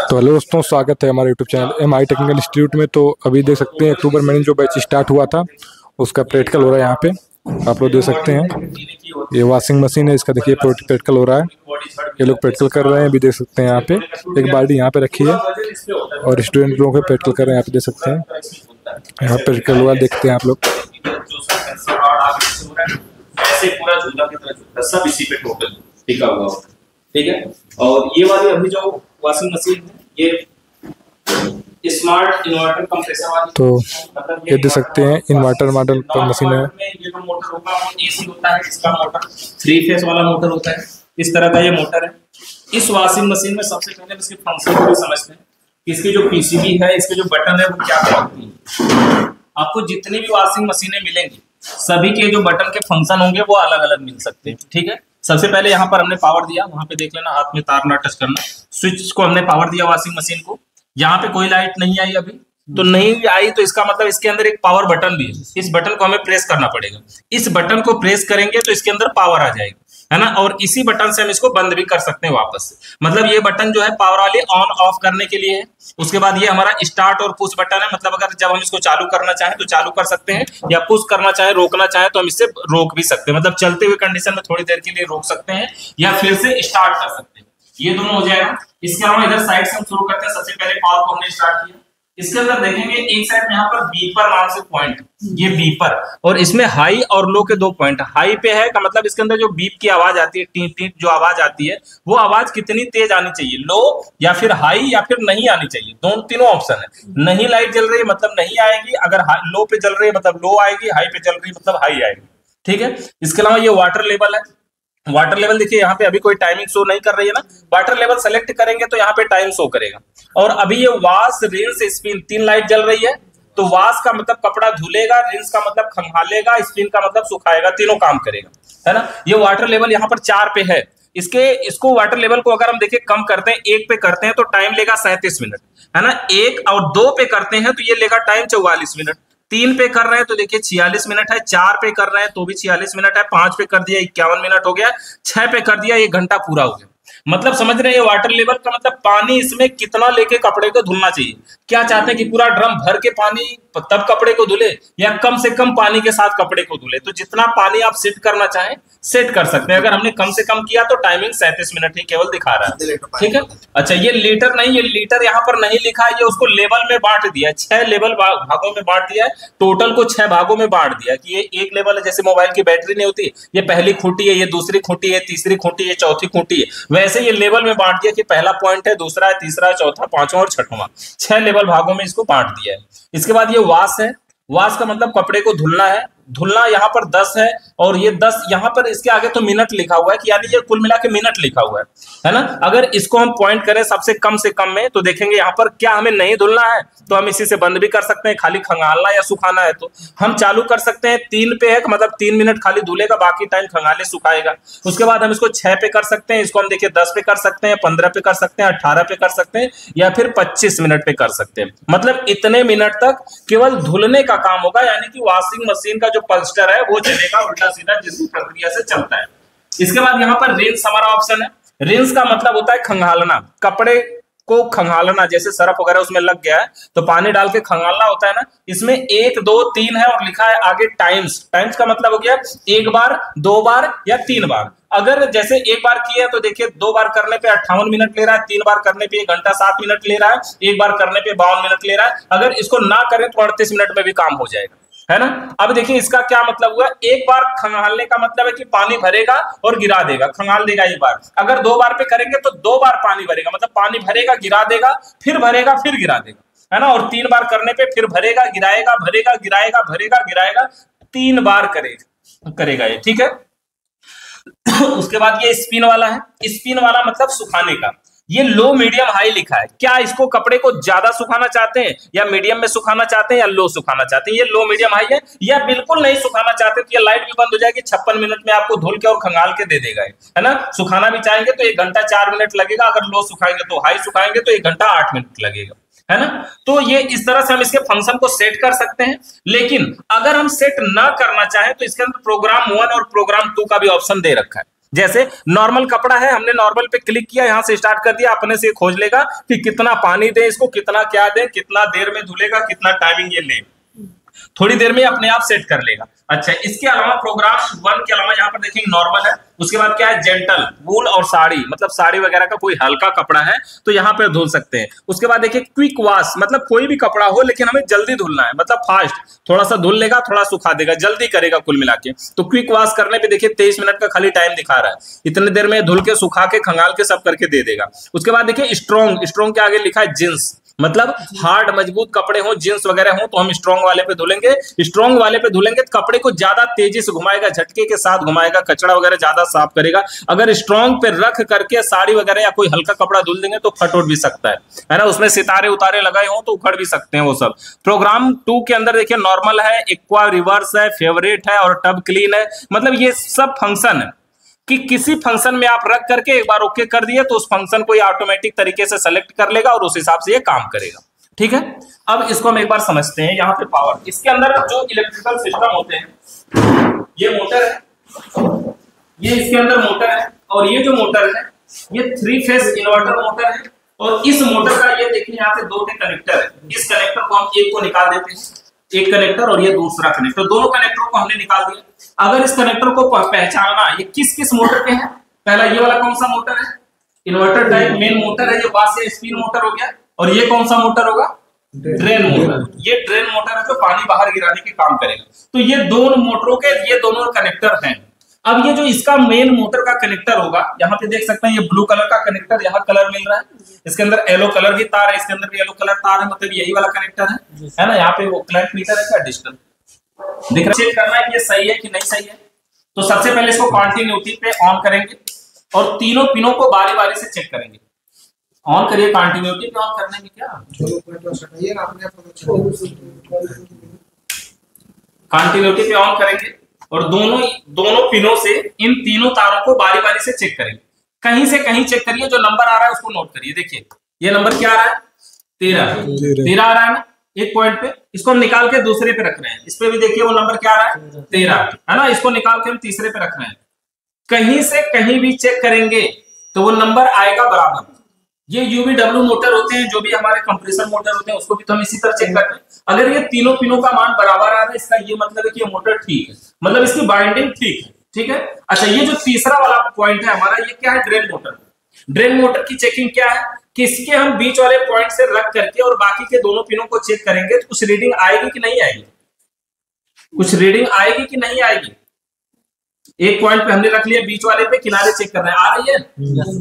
तो हेलो दोस्तों, स्वागत है हमारे YouTube channel MI technical institute में। तो अभी देख सकते हैं अक्टूबर महीने जो बैच स्टार्ट हुआ था उसका प्रैक्टिकल हो रहा है। यहाँ पे आप लोग देख सकते हैं ये वॉशिंग मशीन है, इसका देखिए प्रैक्टिकल हो रहा है। ये लोग प्रैक्टिकल कर रहे हैं, अभी देख सकते हैं यहाँ पे एक बाल्टी यहाँ पे रखी है और स्टूडेंट लोगों को प्रैक्टिकल कर रहे हैं। यहाँ पे देख सकते हैं यहाँ प्रैक्टिकल हुआ, देखते हैं आप लोग। ऐसे पूरा झूला की तरह सब इसी पे टोटल टिका हुआ होता है, ठीक है। और ये वाली अभी जो वॉशिंग मशीन है ये स्मार्ट इन्वर्टर कंप्रेसर वाली, तो मतलब ये देख सकते हैं इन्वर्टर मॉडल पर मशीन है। ये जो मोटर होगा वो एसी होता है, इसका मोटर 3 फेस वाला मोटर होता है। इस तरह का ये मोटर है। इस वॉशिंग मशीन में सबसे पहले इसके फंक्शन को भी समझते हैं। इसकी जो पीसीबी है, इसके जो बटन है वो क्या करती है। आपको जितनी भी वॉशिंग मशीनें मिलेंगी सभी के जो बटन के फंक्शन होंगे वो अलग अलग मिल सकते हैं, ठीक है। सबसे पहले यहाँ पर हमने पावर दिया, वहां पे देख लेना, हाथ में तार ना टच करना। स्विच को हमने पावर दिया वॉशिंग मशीन को। यहाँ पे कोई लाइट नहीं आई अभी, तो नहीं आई तो इसका मतलब इसके अंदर एक पावर बटन भी है। इस बटन को हमें प्रेस करना पड़ेगा। इस बटन को प्रेस करेंगे तो इसके अंदर पावर आ जाएगी, है ना। और इसी बटन से हम इसको बंद भी कर सकते हैं वापस से। मतलब ये बटन जो है पावर वाली ऑन ऑफ करने के लिए है। उसके बाद ये हमारा स्टार्ट और पुश बटन है, मतलब अगर जब हम इसको चालू करना चाहें तो चालू कर सकते हैं, या पुश करना चाहें, रोकना चाहें तो हम इससे रोक भी सकते हैं। मतलब चलते हुए कंडीशन में थोड़ी देर के लिए रोक सकते हैं या फिर से स्टार्ट कर सकते हैं। ये दोनों हो जाएगा। इसके अलावा इधर साइड से हम शुरू करते हैं। सबसे पहले पावर को हमने स्टार्ट किया। इसके अंदर देखेंगे एक साइड में यहाँ पर बीपर नाम से पॉइंट, ये बीपर, और इसमें हाई और लो के 2 पॉइंट। हाई पे है का मतलब इसके अंदर जो बीप की आवाज आती है, टीट टीट जो आवाज आती है, वो आवाज कितनी तेज आनी चाहिए, लो या फिर हाई या फिर नहीं आनी चाहिए। तीनों ऑप्शन है। नहीं लाइट जल रही है मतलब नहीं आएगी, अगर लो पे जल रही है मतलब लो आएगी, हाई पे जल रही है मतलब हाई आएगी, ठीक है। इसके अलावा ये वाटर लेवल है। वाटर लेवल देखिए यहाँ पे अभी कोई टाइमिंग शो नहीं कर रही है ना। वाटर लेवल सेलेक्ट करेंगे तो यहाँ पे टाइम शो करेगा। और अभी ये वॉश, रिंस, स्पिन 3 लाइट जल रही है। तो वॉश का मतलब कपड़ा धुलेगा, रिंस का मतलब खंगालेगा, स्पिन का मतलब सुखाएगा, तीनों काम करेगा, है ना। ये वाटर लेवल यहाँ पर 4 पे है। इसको वाटर लेवल को अगर हम देखें कम करते हैं, 1 पे करते हैं तो टाइम लेगा 37 मिनट, है ना। 1 और 2 पे करते हैं तो ये लेगा टाइम 44 मिनट। 3 पे कर रहे हैं तो देखिए 46 मिनट है। 4 पे कर रहे हैं तो भी 46 मिनट है। 5 पे कर दिया 51 मिनट हो गया। 6 पे कर दिया 1 घंटा पूरा हो गया। मतलब समझ रहे हैं ये वाटर लेवल का मतलब पानी इसमें कितना लेके कपड़े को धुलना चाहिए। क्या चाहते हैं कि पूरा ड्रम भर के पानी तब कपड़े को धुले, या कम से कम पानी के साथ कपड़े को धुले। तो जितना पानी आप सेट करना चाहें सेट कर सकते हैं। अगर हमने कम से कम किया तो टाइमिंग 37 मिनट ही केवल दिखा रहा है, ठीक है। अच्छा, ये लीटर नहीं, ये लीटर यहाँ पर नहीं लिखा है, ये उसको लेवल में बांट दिया है। 6 लेवल भागों में बांट दिया है। टोटल को 6 भागों में बांट दिया कि ये एक लेवल है। जैसे मोबाइल की बैटरी नहीं होती, ये पहली खूंटी है, ये दूसरी खूंटी है, तीसरी खूंटी है, चौथी खूंटी है, वैसे ये लेवल में बांट दिया कि पहला पॉइंट है, दूसरा है, तीसरा है, चौथा, पांचवा और छठवां। 6 लेवल भागों में इसको बांट दिया है। इसके बाद ये वॉश है। वॉश का मतलब कपड़े को धुलना है। धुलना यहाँ पर 10 है, और ये 10 यहाँ पर इसके आगे तो मिनट लिखा हुआ है कि यानी ये कुल मिला के मिनट लिखा हुआ है ना। अगर इसको हम पॉइंट करें सबसे कम से कम में तो देखेंगे यहाँ पर क्या हमें नहीं धुलना है तो हम इसी से बंद भी कर सकते हैं। खाली खंगालना या सुखाना है तो हम चालू कर सकते हैं। 3 पे है मतलब 3 मिनट खाली धुलेगा, बाकी टाइम खंगाले सुखाएगा। उसके बाद हम इसको 6 पे कर सकते हैं। इसको हम देखिए 10 पे कर सकते हैं, 15 पे कर सकते हैं, 18 पे कर सकते हैं, या फिर 25 मिनट पे कर सकते हैं। मतलब इतने मिनट तक केवल धुलने का काम होगा, यानी कि वॉशिंग मशीन का जो पल्स्टर है वो चलेगा उल्टा सीधा जिस प्रक्रिया से चलता है। इसके बाद यहाँ पर रिंस हमारा ऑप्शन है। रिंस का मतलब होता है खंगालना, कपड़े को खंगालना। जैसे सरफ वगैरह उसमें लग गया है तो पानी डाल के खंगालना होता है ना। इसमें 1, 2, 3 है और लिखा है आगे टाइम्स। टाइम्स का मतलब हो गया 1 बार, 2 बार या 3 बार। अगर जैसे 1 बार किया तो देखिए 2 बार करने पे 58 मिनट ले रहा है, 3 बार करने पे 1 घंटा 7 मिनट ले रहा है, 1 बार करने पे 52 मिनट ले रहा है। अगर इसको ना करें तो 38 मिनट में भी काम हो जाएगा, है ना। अब देखिए इसका क्या मतलब हुआ। 1 बार खंगालने का मतलब है कि पानी भरेगा और गिरा देगा, खंगाल देगा 1 बार। अगर 2 बार पे करेंगे तो 2 बार पानी भरेगा, मतलब पानी भरेगा, गिरा देगा, फिर भरेगा, फिर गिरा देगा, है ना। और 3 बार करने पे फिर भरेगा, गिराएगा, भरेगा, गिराएगा, भरेगा, गिराएगा, 3 बार करेगा ये, ठीक है। उसके बाद ये स्पिन वाला है। स्पिन वाला मतलब सुखाने का। ये लो, मीडियम, हाई लिखा है। क्या इसको कपड़े को ज्यादा सुखाना चाहते हैं, या मीडियम में सुखाना चाहते हैं, या लो सुखाना चाहते हैं। ये लो, मीडियम, हाई है। या बिल्कुल नहीं सुखाना चाहते तो ये लाइट भी बंद हो जाएगी। 56 मिनट में आपको धुल के और खंगाल के दे देगा, है ना। सुखाना भी चाहेंगे तो 1 घंटा 4 मिनट लगेगा। अगर लो सुखाएंगे तो, हाई सुखाएंगे तो 1 घंटा 8 मिनट लगेगा, है ना। तो ये इस तरह से हम इसके फंक्शन को सेट कर सकते हैं। लेकिन अगर हम सेट ना करना चाहें तो इसके अंदर प्रोग्राम 1 और प्रोग्राम 2 का भी ऑप्शन दे रखा है। जैसे नॉर्मल कपड़ा है, हमने नॉर्मल पे क्लिक किया, यहां से स्टार्ट कर दिया, अपने से खोज लेगा कि कितना पानी दे इसको, कितना क्या दे, कितना देर में धुलेगा, कितना टाइमिंग ये ले, थोड़ी देर में अपने आप सेट कर लेगा। अच्छा, इसके अलावा प्रोग्राम 1 के अलावा यहाँ पर देखेंगे नॉर्मल है, उसके बाद क्या है जेंटल, वूल और साड़ी, मतलब साड़ी वगैरह का कोई हल्का कपड़ा है तो यहाँ पे धुल सकते हैं। उसके बाद देखिए क्विक वॉश, मतलब कोई भी कपड़ा हो लेकिन हमें जल्दी धुलना है, मतलब फास्ट, थोड़ा सा धुल लेगा, थोड़ा सुखा देगा, जल्दी करेगा कुल मिला के। तो क्विक वॉश करने पे देखिए 23 मिनट का खाली टाइम दिखा रहा है, इतने देर में धुल के, सुखा के, खंगाल के सब करके दे देगा। उसके बाद देखिए स्ट्रॉन्ग, स्ट्रॉन्ग के आगे लिखा है जींस, मतलब हार्ड मजबूत कपड़े हो, जींस वगैरह हो तो हम स्ट्रॉन्ग वाले पे धुलेंगे। स्ट्रॉन्ग वाले पे धुलेंगे तो कपड़े को ज्यादा तेजी से घुमाएगा, झटके के साथ घुमाएगा, कचरा वगैरह ज्यादा साफ करेगा। अगर स्ट्रॉन्ग पे रख करके साड़ी वगैरह या कोई हल्का कपड़ा धुल देंगे तो फट उठ भी सकता है ना, उसमें सितारे उतारे लगाए हो तो उखड़ भी सकते हैं वो सब। प्रोग्राम 2 के अंदर देखिए नॉर्मल है, एक्वा रिवर्स है, फेवरेट है और टब क्लीन है। मतलब ये सब फंक्शन है कि किसी फंक्शन में आप रख करके एक बार ओके कर दिए तो उस फंक्शन को ये ऑटोमेटिक तरीके से सेलेक्ट कर लेगा और उस हिसाब से ये काम करेगा। ठीक है, अब इसको हम एक बार समझते हैं। यहाँ पे पावर, इसके अंदर जो इलेक्ट्रिकल सिस्टम होते हैं, ये मोटर है, ये इसके अंदर मोटर है, और ये जो मोटर है ये 3 फेज इन्वर्टर मोटर है। और इस मोटर का ये देखिए यहाँ पे 2 कनेक्टर है, इस कनेक्टर को हम एक को निकाल देते हैं, एक कनेक्टर और ये दूसरा कनेक्टर, दोनों कनेक्टरों को हमने निकाल दिया। अगर इस कनेक्टर को पहचानना ये किस किस मोटर पे है, पहला ये वाला कौन सा मोटर है, इन्वर्टर टाइप मेन मोटर है, ये बासे स्पिन मोटर हो गया। और ये कौन सा मोटर होगा, ड्रेन मोटर, ये ड्रेन मोटर है जो पानी बाहर गिराने के काम करेगा। तो ये दोनों मोटरों के ये दोनों कनेक्टर हैं। अब ये जो इसका मेन मोटर का कनेक्टर होगा, यहाँ पे देख सकते हैं ये ब्लू कलर का कनेक्टर, यहाँ कलर मिल रहा है, इसके अंदर येलो कलर की तार है, इसके अंदर भी येलो कलर तार है, मतलब यही वाला कनेक्टर है ना। यहाँ पे वो क्लैंप मीटर है क्या, डिजिटल दिख रहा है, चेक करना है कि ये सही है कि नहीं सही है। तो सबसे पहले इसको कंटिन्यूटी पे ऑन करेंगे और तीनों पिनों को बारी बारी से चेक करेंगे। ऑन करिए, कंटिन्यूटी पे ऑन करने में क्या, कंटिन्यूटी पे ऑन करेंगे और दोनों पिनों से इन तीनों तारों को बारी बारी से चेक करेंगे। कहीं से कहीं चेक करिए, जो नंबर आ रहा है उसको नोट करिए। देखिए ये नंबर क्या आ रहा है, 13 आ रहा है ना एक पॉइंट पे, इसको हम निकाल के दूसरे पे रख रहे हैं। इस पे भी देखिए वो नंबर क्या आ रहा है, 13 है ना, इसको निकाल के हम तीसरे पे रख रहे हैं। कहीं से कहीं भी चेक करेंगे तो वो नंबर आएगा बराबर। ये यूवीडब्ल्यू मोटर होते हैं, जो भी हमारे कंप्रेसर मोटर होते हैं, उसको भी तो हम इसी तरह चेक करते हैं। अगर ये तीनों पिनों का मान बराबर आ रहा है, इसका ये मतलब है कि ये मोटर ठीक है, मतलब इसकी बाइंडिंग ठीक है। ठीक है, अच्छा ये जो तीसरा वाला पॉइंट है हमारा, ये क्या है, ड्रेन मोटर। ड्रेन मोटर की चेकिंग क्या है, किसके हम बीच वाले पॉइंट से रख करके और बाकी के दोनों पिनों को चेक करेंगे तो कुछ रीडिंग आएगी कि नहीं आएगी, कुछ रीडिंग आएगी कि नहीं आएगी। एक पॉइंट पे हमने रख लिया, बीच वाले पे किनारे चेक कर रहे हैं, आ रही है,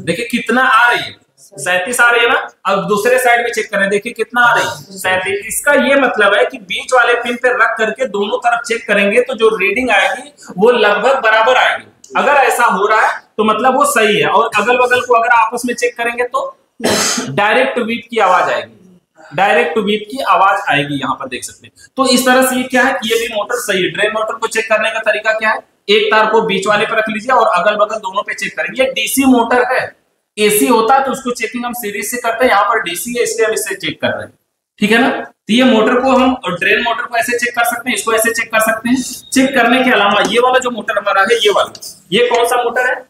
देखिए कितना आ रही है, 37 आ रही है ना। अब दूसरे साइड में चेक कर रहे हैं, देखिए कितना आ रही है, 37। इसका ये मतलब है कि बीच वाले पिन पे रख करके दोनों तरफ चेक करेंगे तो जो रीडिंग आएगी वो लगभग बराबर आएगी। अगर ऐसा हो रहा है तो मतलब वो सही है। और अगल बगल को अगर आपस में चेक करेंगे तो डायरेक्ट बीप की आवाज आएगी, डायरेक्ट बीप की आवाज आएगी, यहाँ पर देख सकते हैं। तो इस तरह से ये क्या है कि ये भी मोटर सही है। ड्रेन मोटर को चेक करने का तरीका क्या है, एक तार को बीच वाले पे रख लीजिए और अगल बगल दोनों पे चेक करेंगे। ये डीसी मोटर है, एसी होता है तो उसको चेकिंग हम सीरीज से करते हैं, यहाँ पर डीसी है इसलिए हम इससे चेक कर रहे हैं। ठीक है ना, तो ये मोटर को हम और ड्रेन मोटर को ऐसे चेक कर सकते हैं, इसको ऐसे चेक कर सकते हैं। चेक करने के अलावा ये वाला जो मोटर हमारा है, ये वाला, ये कौन सा मोटर है,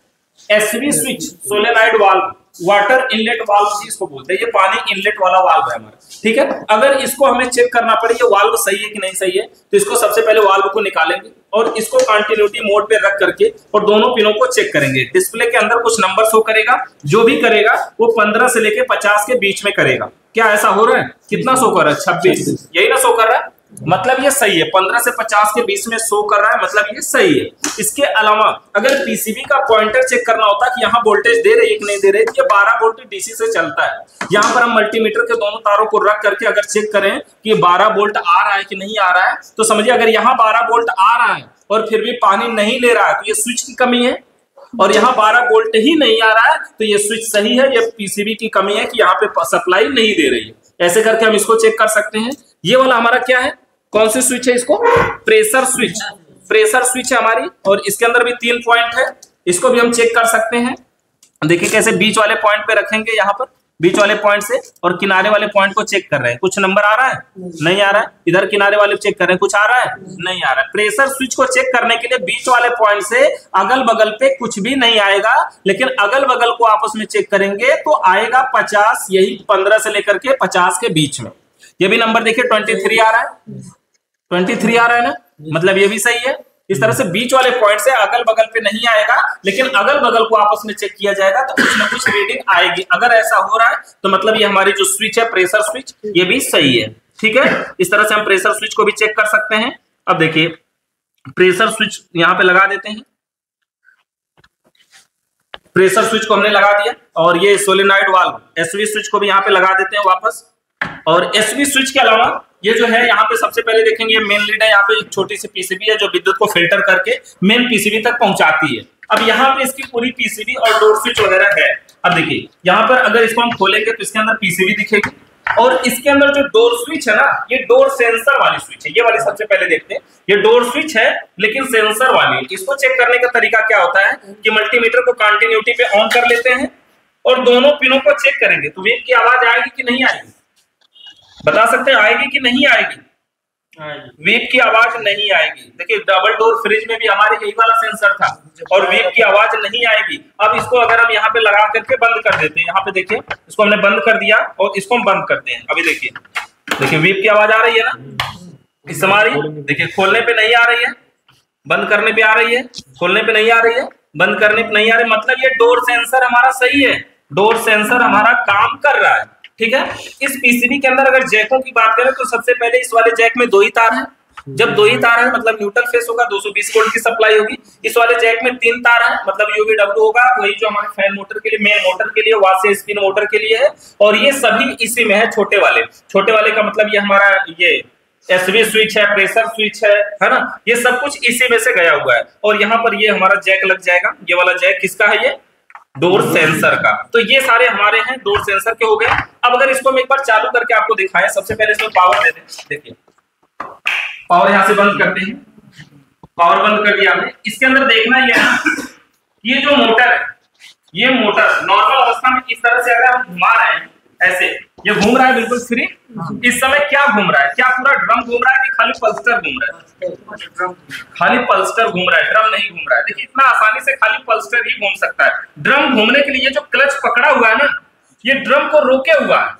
SV switch solenoid valve, water inlet valve इसको बोलते हैं, ये पानी इनलेट वाला वाल्व है हमारा। ठीक है, अगर इसको हमें चेक करना पड़े ये वाल्व सही है कि नहीं सही है, तो इसको सबसे पहले वाल्व को निकालेंगे और इसको कंटिन्यूटी मोड पे रख करके और दोनों पिनों को चेक करेंगे। डिस्प्ले के अंदर कुछ नंबर शो करेगा, जो भी करेगा वो 15 से लेके 50 के बीच में करेगा। क्या ऐसा हो रहा है, कितना शो कर रहा है, 26, यही ना शो कर रहा है, मतलब ये सही है। 15 से 50 के बीच में शो कर रहा है, मतलब ये सही है। इसके अलावा अगर पीसीबी का पॉइंटर चेक करना होता कि यहाँ वोल्टेज दे रहे कि नहीं दे रहे, ये 12 वोल्ट डीसी से चलता है। यहाँ पर हम मल्टीमीटर के दोनों तारों को रख करके अगर चेक करें कि 12 वोल्ट आ रहा है कि नहीं आ रहा है, तो समझिए अगर यहाँ 12 वोल्ट आ रहा है और फिर भी पानी नहीं ले रहा है तो ये स्विच की कमी है, और यहाँ 12 वोल्ट ही नहीं आ रहा है तो ये स्विच सही है, ये पीसीबी की कमी है कि यहाँ पे सप्लाई नहीं दे रही है। ऐसे करके हम इसको चेक कर सकते हैं। ये वाला हमारा क्या है, कौन सी स्विच है, इसको प्रेशर स्विच, प्रेशर स्विच है हमारी, और इसके अंदर भी 3 पॉइंट है, इसको भी हम चेक कर सकते हैं। देखिए कैसे बीच वाले पॉइंट पे रखेंगे, यहाँ पर बीच वाले पॉइंट से और किनारे वाले पॉइंट को चेक कर रहे हैं। कुछ नंबर आ रहा है? नहीं आ रहा है। इधर किनारे वाले चेक कर रहे हैं, कुछ आ रहा है? नहीं आ रहा है। प्रेशर स्विच को चेक करने के लिए बीच वाले पॉइंट से अगल बगल पे कुछ भी नहीं आएगा, लेकिन अगल बगल को आपस में चेक करेंगे तो आएगा 50, यही 15 से लेकर के 50 के बीच में। ये भी नंबर देखिए 23 आ रहा है, 23 आ रहा है ना, मतलब ये भी सही है। इस तरह से बीच वाले पॉइंट से अगल बगल पे नहीं आएगा, लेकिन अगल बगल को आपस में चेक किया जाएगा तो कुछ ना कुछ रीडिंग आएगी। अगर ऐसा हो रहा है तो मतलब ये हमारी जो स्विच है प्रेशर स्विच, ये भी सही है। ठीक है, इस तरह से हम प्रेशर स्विच को भी चेक कर सकते हैं। अब देखिए प्रेशर स्विच यहां पे लगा देते हैं। प्रेशर स्विच को हमने लगा दिया और ये सोलेनॉइड वाल्व एसवी स्विच को भी यहाँ पे लगा देते हैं वापस। और एसवी स्विच के अलावा ये जो है यहाँ पे सबसे पहले देखेंगे मेन लीड है, यहाँ पे एक छोटी सी पीसीबी है जो विद्युत को फिल्टर करके मेन पीसीबी तक पहुंचाती है। अब यहाँ पे इसकी पूरी पीसीबी और डोर स्विच वगैरह है। अब देखिए यहाँ पर अगर इसको हम खोलेंगे तो इसके अंदर पीसीबी दिखेगी और इसके अंदर जो डोर स्विच है ना, ये डोर सेंसर वाली स्विच है। ये वाली सबसे पहले देखते हैं, ये डोर स्विच है लेकिन सेंसर वाली है। इसको चेक करने का तरीका क्या होता है कि मल्टीमीटर को कंटिन्यूटी पे ऑन कर लेते हैं और दोनों पिनों को चेक करेंगे तो वेव की आवाज आएगी कि नहीं आएगी, बता सकते हैं आएगी कि नहीं आएगी? वेव की आवाज नहीं आएगी। देखिए डबल डोर फ्रिज में भी हमारे यही वाला सेंसर था और वेव की आवाज नहीं आएगी। अब इसको अगर हम यहाँ पे लगा करके बंद कर देते हैं, यहाँ पे देखिए इसको हमने बंद कर दिया और इसको हम बंद करते हैं। अभी देखिए वेव की आवाज आ रही है ना, इस हमारी देखिए खोलने पे नहीं आ रही है, बंद करने पे आ रही है, खोलने पे नहीं आ रही है, बंद करने पे नहीं आ रही, मतलब ये डोर सेंसर हमारा सही है, डोर सेंसर हमारा काम कर रहा है। ठीक है, इस पीसीबी के अंदर अगर जैकों की बात करें तो सबसे पहले इस वाले जैक में 2 ही तार है। जब 2 ही तार है मतलब न्यूट्रल फेस होगा, 220 वोल्ट की सप्लाई होगी। इस वाले जैक में 3 तार है मतलब यूवीडब्ल्यू होगा, वही जो हमारे फैन मोटर के लिए, मेन मोटर के लिए, वाशर स्पिन मोटर के लिए है। और ये सभी इसी में है, छोटे वाले का मतलब ये हमारा ये एसवी स्विच है, प्रेशर स्विच है ना, ये सब कुछ इसी में से गया हुआ है। और यहाँ पर ये हमारा जैक लग जाएगा। ये वाला जैक किसका है? ये डोर सेंसर का। तो ये सारे हमारे हैं डोर सेंसर के हो गए। अब अगर इसको हम एक बार चालू करके आपको दिखाएं, सबसे पहले इसमें पावर दे दें। देखिए पावर यहां से बंद करते हैं, पावर बंद कर दिया हमने। इसके अंदर देखना ये है, ये जो मोटर है, ये मोटर नॉर्मल अवस्था में इस तरह से अगर हम घुमा रहे हैं ऐसे, ये घूम रहा है बिल्कुल फ्री। इस समय क्या घूम रहा है? क्या पूरा ड्रम घूम रहा है कि खाली पल्स्टर घूम रहा है? खाली पल्स्टर घूम रहा है, ड्रम नहीं घूम रहा है। देखिए इतना आसानी से खाली पल्स्टर ही घूम सकता है। ड्रम घूमने के लिए जो क्लच पकड़ा हुआ है ना, ये ड्रम को रोके हुआ है।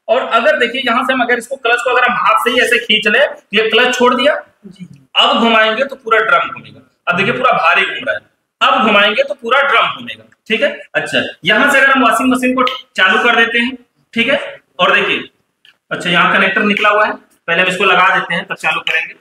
और अगर देखिए यहां से हम अगर इसको क्लच को अगर हम हाथ से ही ऐसे खींच ले, ये क्लच छोड़ दिया, अब घुमाएंगे तो पूरा ड्रम घूमेगा। अब देखिए पूरा भारी घूम रहा है, अब घुमाएंगे तो पूरा ड्रम घूमेगा। ठीक है, अच्छा यहां से अगर हम वॉशिंग मशीन को चालू कर देते हैं, ठीक है, और देखिए अच्छा यहाँ कनेक्टर निकला हुआ है, पहले हम इसको लगा देते हैं तब चालू करेंगे।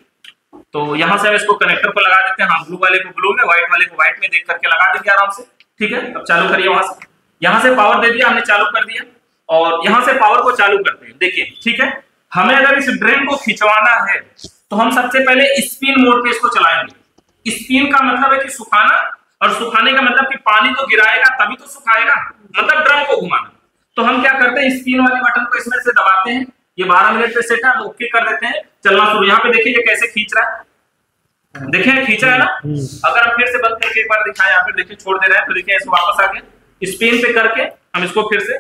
तो यहाँ से हम इसको कनेक्टर को लगा देते हैं, हाँ ब्लू वाले को ब्लू में, व्हाइट वाले को व्हाइट में देख करके लगा देंगे आराम से। ठीक है, अब चालू करिए वहां से। यहाँ से पावर दे दिया हमने, चालू कर दिया और यहाँ से पावर को चालू करते हैं। देखिए ठीक है, हमें अगर इस ड्रेन को खिंचवाना है तो हम सबसे पहले स्पिन मोड पे इसको चलाएंगे। स्पिन का मतलब है कि सुखाना, और सुखाने का मतलब कि पानी तो गिराएगा तभी तो सुखाएगा, मतलब ड्रम को घुमाना। तो हम क्या करते हैं, स्पिन वाले बटन को इसमें से दबाते हैं। ये 12 मिनट पे सेट है, हम ओके कर देते हैं, चलना शुरू। यहाँ पे देखिए ये कैसे खींच रहा है, देखिए खींच रहा है ना। अगर हम फिर से बंद करके एक बार दिखाएं, यहाँ पे देखिए छोड़ दे रहे हैं, तो देखिए ऐसे वापस आ गए। स्पिन पे करके हम इसको फिर से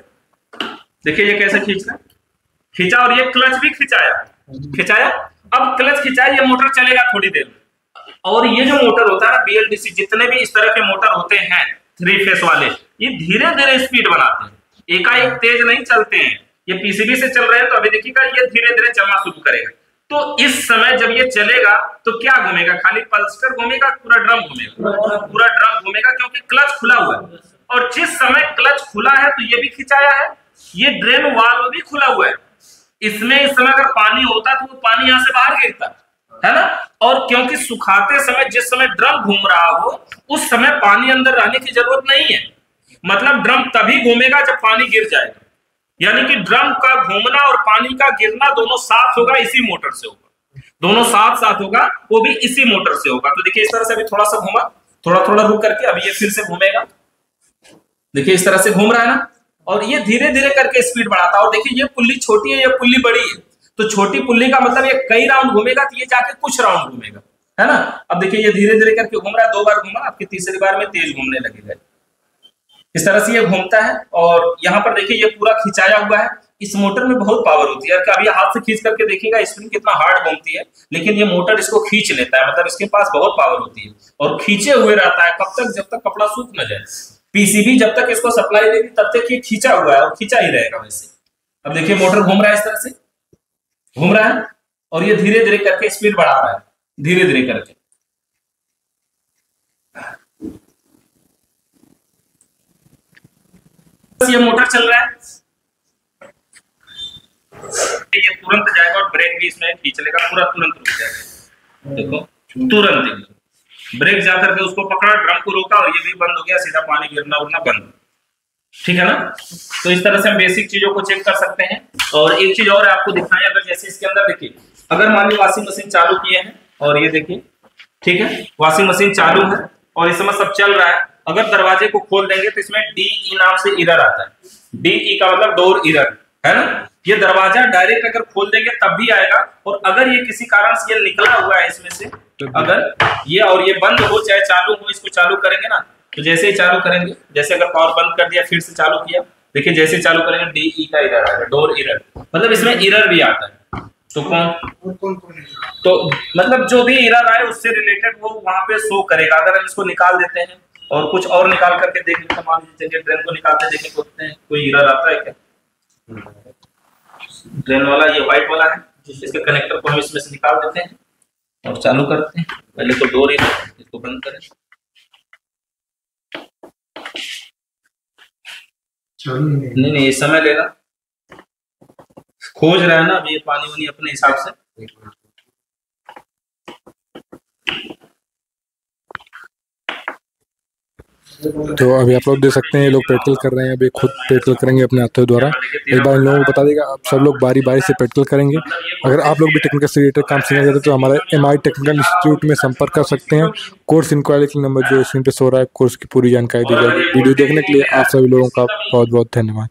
देखिए ये कैसे खींच रहा है, खींचा और ये क्लच भी खिंचाया। अब क्लच खिंचाया, ये मोटर चलेगा थोड़ी देर। और ये जो मोटर होता है ना बीएलडीसी, जितने भी इस तरह के मोटर होते हैं 3 फेस वाले, ये धीरे धीरे स्पीड बनाते हैं, एकाएक तेज नहीं चलते हैं। ये पीसीबी से चल रहे हैं तो अभी देखिएगा ये धीरे धीरे चलना शुरू करेगा। तो इस समय जब ये चलेगा तो क्या घूमेगा? खाली पल्स्टर घूमेगा, पूरा ड्रम घूमेगा, पूरा ड्रम घूमेगा, क्योंकि क्लच खुला हुआ है। और जिस समय क्लच खुला है तो ये भी खिंचाया है, ये ड्रेन वाल्व भी खुला हुआ है। इसमें इस समय अगर पानी होता तो वो पानी यहाँ से बाहर गिरता है ना। और क्योंकि सुखाते समय जिस समय ड्रम घूम रहा हो उस समय पानी अंदर रहने की जरूरत नहीं है, मतलब ड्रम तभी घूमेगा जब पानी गिर जाएगा। यानी कि ड्रम का घूमना और पानी का गिरना दोनों साथ होगा, इसी मोटर से होगा, दोनों साथ साथ होगा, वो भी इसी मोटर से होगा। तो देखिए इस तरह से अभी थोड़ा सा घूमा, थोड़ा थोड़ा रुक करके अभी ये फिर से घूमेगा। देखिए इस तरह से घूम रहा है ना, और ये धीरे धीरे करके स्पीड बढ़ाता है। और देखिए ये पुल्ली छोटी है, ये पुल्ली बड़ी है, तो छोटी पुल्ली का मतलब ये कई राउंड घूमेगा, तो ये जाके कुछ राउंड घूमेगा, है ना। अब देखिए ये धीरे धीरे करके घूम रहा है, 2 बार घूमा, आपकी तीसरी बार में तेज घूमने लगेगा। इस तरह से ये घूमता है और यहाँ पर देखिए ये पूरा खिंचाया हुआ है। इस मोटर में बहुत पावर होती है, अभी हाथ से खींच करके देखिएगा स्प्रिंग कितना हार्ड घूमती है, लेकिन ये मोटर इसको खींच लेता है, मतलब इसके पास बहुत पावर होती है और खींचे हुए रहता है कब तक, जब तक कपड़ा सूख न जाए। पीसीबी जब तक इसको सप्लाई देगी तब तक ये खींचा हुआ है और खींचा ही रहेगा वैसे। अब देखिए मोटर घूम रहा है, इस तरह से घूम रहा है और ये धीरे धीरे करके स्पीड बढ़ा रहा है, धीरे धीरे करके। ये मोटर चल रहा है, ये तुरंत जाएगा और ब्रेक भी इसमें खींच लेगा, पूरा तुरंत रुक जाएगा। देखो तुरंत ब्रेक जाकर के उसको पकड़ा, ड्रम को रोका और ये भी बंद हो गया, सीधा पानी गिरना उड़ना बंद। ठीक है ना। तो इस तरह से हम बेसिक चीजों को चेक कर सकते हैं। और एक चीज और आपको दिखाएं, अगर जैसे इसके अंदर देखिए, अगर मान ली वॉशिंग मशीन चालू किए हैं और ये देखिए, ठीक है, वॉशिंग मशीन चालू है और इस समय सब चल रहा है। अगर दरवाजे को खोल देंगे तो इसमें DE नाम से एरर आता है। DE का मतलब डोर एरर है ना। ये दरवाजा डायरेक्ट अगर खोल देंगे तब भी आएगा, और अगर ये किसी कारण से ये निकला हुआ है इसमें से, अगर ये और ये बंद हो चाहे चालू हो, इसको चालू करेंगे ना, तो जैसे ही चालू करेंगे, जैसे अगर पावर बंद कर दिया फिर से चालू किया, देखिए जैसे चालू करेंगे DE का एरर आएगा, डोर एरर, मतलब इसमें एरर भी आता है। तो कौन तो मतलब जो भी एरर आए उससे रिलेटेड वो वहां पे शो करेगा। अगर हम इसको निकाल देते हैं और कुछ और निकाल करके देख लेते हैं, मान लीजिए ड्रेन को निकालते देखें देखते हैं कोई एरर आता है क्या। ड्रेन वाला ये व्हाइट वाला है, इसके कनेक्टर को हम इसमें से निकाल देते हैं और चालू करते हैं। पहले तो डोर एरर, इसको बंद करें, नहीं ये समय लेगा, खोज रहा है ना अभी ये पानी वानी अपने हिसाब से। तो अभी आप लोग देख सकते हैं ये लोग प्रैक्टिकल कर रहे हैं, अभी खुद प्रैक्टिकल करेंगे अपने हाथों द्वारा। एक बार इन लोगों को बता देगा, आप सब लोग बारी बारी से प्रैक्टिकल करेंगे। अगर आप लोग भी टेक्निकल से रिलेटेड काम सीखना चाहते हैं तो हमारे MI टेक्निकल इंस्टीट्यूट में संपर्क कर सकते हैं। कोर्स इंक्वायरी के नंबर जो स्क्रीन पे सो रहा है, कोर्स की पूरी जानकारी दी जाएगी। वीडियो देखने के लिए आप सभी लोगों का बहुत बहुत धन्यवाद।